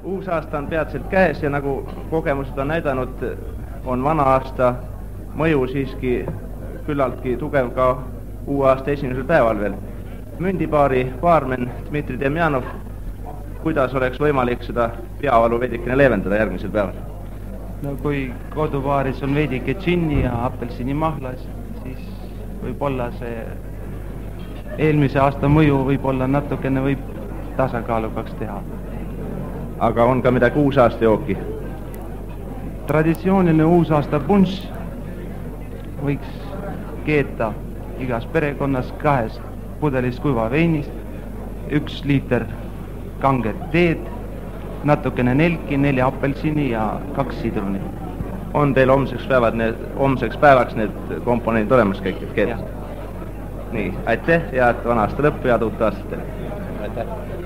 Uus aasta on peatselt käes ja nagu kogemused on näidanud, on vana aasta mõju siiski küllaltki tugev ka uue aasta esimesel päeval veel. Mündipaari baarmen Dmitri Demjanov, kuidas oleks võimalik seda peavalu veidikene leevendada järgmisel päeval? No kui kodupaaris on veidike džinni ja apelsinimahlas, siis võib-olla see eelmise aasta mõju võib-olla natukene võib tasakaalukaks teha. Aga on ka midagi uusaasta jooki? Traditsiooniline uusaasta punš võiks keeta igas perekonnas 2 pudelist kuiva veinist, 1 liiter kanget teed, natukene nelki, 4 apelsini ja 2 sidruni. On teil homseks päevaks need komponendid olemas kõik, et keetud? Nii, aitäh, head vana aasta lõppu ja uut aastat teile! Aitäh!